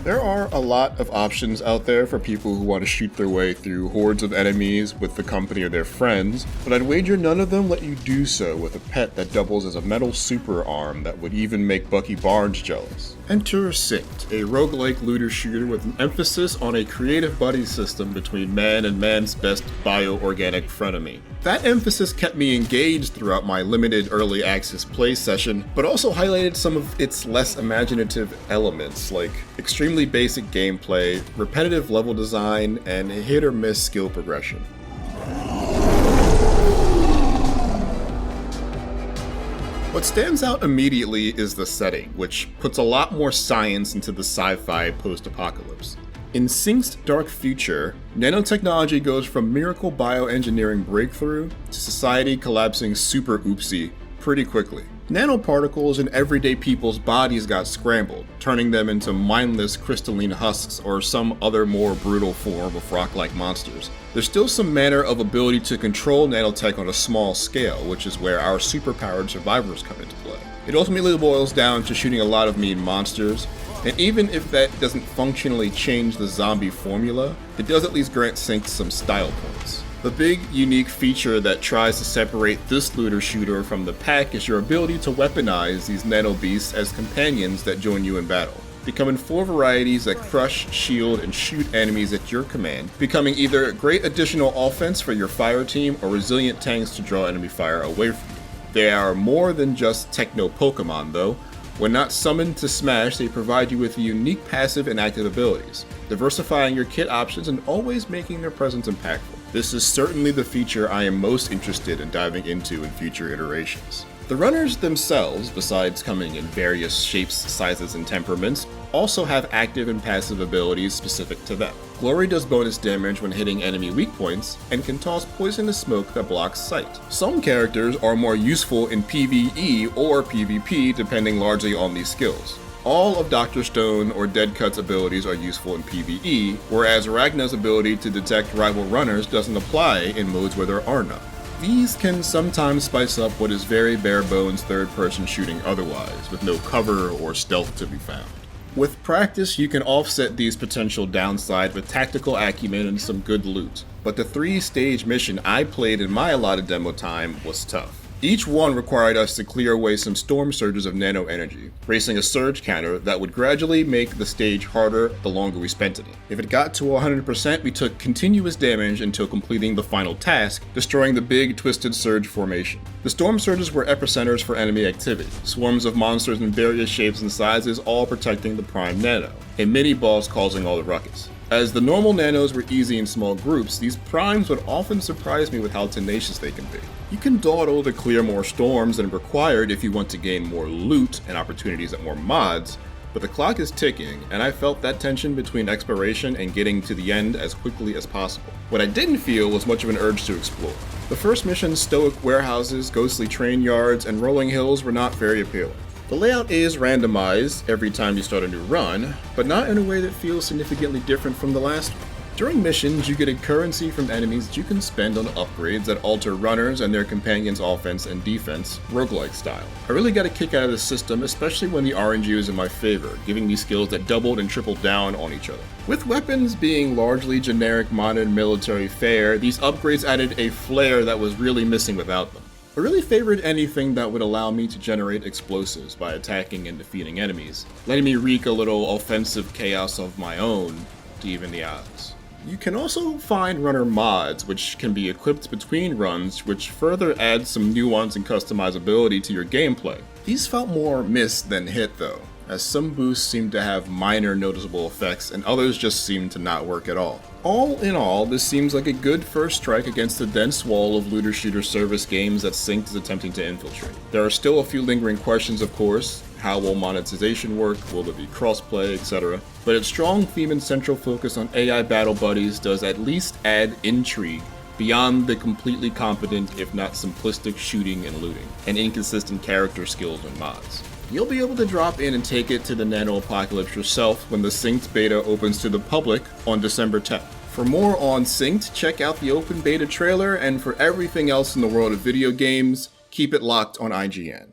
There are a lot of options out there for people who want to shoot their way through hordes of enemies with the company of their friends, but I'd wager none of them let you do so with a pet that doubles as a metal super arm that would even make Bucky Barnes jealous. Enter Synced, a roguelike looter shooter with an emphasis on a creative buddy system between man and man's best bio-organic frenemy. That emphasis kept me engaged throughout my limited early access play session, but also highlighted some of its less imaginative elements like extremely basic gameplay, repetitive level design, and hit or miss skill progression. What stands out immediately is the setting, which puts a lot more science into the sci-fi post-apocalypse. In Synced's dark future, nanotechnology goes from miracle bioengineering breakthrough to society collapsing super oopsie pretty quickly. Nanoparticles in everyday people's bodies got scrambled, turning them into mindless crystalline husks or some other more brutal form of rock-like monsters. There's still some manner of ability to control nanotech on a small scale, which is where our superpowered survivors come into play. It ultimately boils down to shooting a lot of mean monsters, and even if that doesn't functionally change the zombie formula, it does at least grant Synced some style points. The big, unique feature that tries to separate this looter shooter from the pack is your ability to weaponize these nano beasts as companions that join you in battle. Becoming 4 varieties that crush, shield, and shoot enemies at your command, becoming either great additional offense for your fire team or resilient tanks to draw enemy fire away from you. They are more than just techno Pokemon though. When not summoned to smash, they provide you with unique passive and active abilities, diversifying your kit options and always making their presence impactful. This is certainly the feature I am most interested in diving into in future iterations. The runners themselves, besides coming in various shapes, sizes, and temperaments, also have active and passive abilities specific to them. Glory does bonus damage when hitting enemy weak points, and can toss poisonous smoke that blocks sight. Some characters are more useful in PvE or PvP depending largely on these skills. All of Dr. Stone or Deadcut's abilities are useful in PvE, whereas Ragna's ability to detect rival runners doesn't apply in modes where there are none. These can sometimes spice up what is very bare-bones third-person shooting otherwise, with no cover or stealth to be found. With practice, you can offset these potential downsides with tactical acumen and some good loot, but the 3-stage mission I played in my allotted demo time was tough. Each one required us to clear away some storm surges of nano energy, racing a surge counter that would gradually make the stage harder the longer we spent in it. If it got to 100%, we took continuous damage until completing the final task, destroying the big twisted surge formation. The storm surges were epicenters for enemy activity, swarms of monsters in various shapes and sizes all protecting the prime nano, a mini-boss causing all the ruckus. As the normal nanos were easy in small groups, these primes would often surprise me with how tenacious they can be. You can dawdle to clear more storms than required if you want to gain more loot and opportunities at more mods, but the clock is ticking, and I felt that tension between exploration and getting to the end as quickly as possible. What I didn't feel was much of an urge to explore. The first mission's stoic warehouses, ghostly train yards, and rolling hills were not very appealing. The layout is randomized every time you start a new run, but not in a way that feels significantly different from the last one. During missions, you get a currency from enemies that you can spend on upgrades that alter runners and their companions' offense and defense, roguelike style. I really got a kick out of this system, especially when the RNG was in my favor, giving me skills that doubled and tripled down on each other. With weapons being largely generic modern military fare, these upgrades added a flair that was really missing without them. I really favored anything that would allow me to generate explosives by attacking and defeating enemies, letting me wreak a little offensive chaos of my own to even the odds. You can also find runner mods, which can be equipped between runs, which further adds some nuance and customizability to your gameplay. These felt more miss than hit though, as some boosts seem to have minor noticeable effects and others just seem to not work at all. All in all, this seems like a good first strike against the dense wall of looter-shooter service games that Synced is attempting to infiltrate. There are still a few lingering questions, of course. How will monetization work? Will there be crossplay, etc.? But its strong theme and central focus on AI battle buddies does at least add intrigue beyond the completely competent, if not simplistic, shooting and looting, and inconsistent character skills and mods. You'll be able to drop in and take it to the nano apocalypse yourself when the Synced beta opens to the public on December 10th. For more on Synced, check out the open beta trailer, and for everything else in the world of video games, keep it locked on IGN.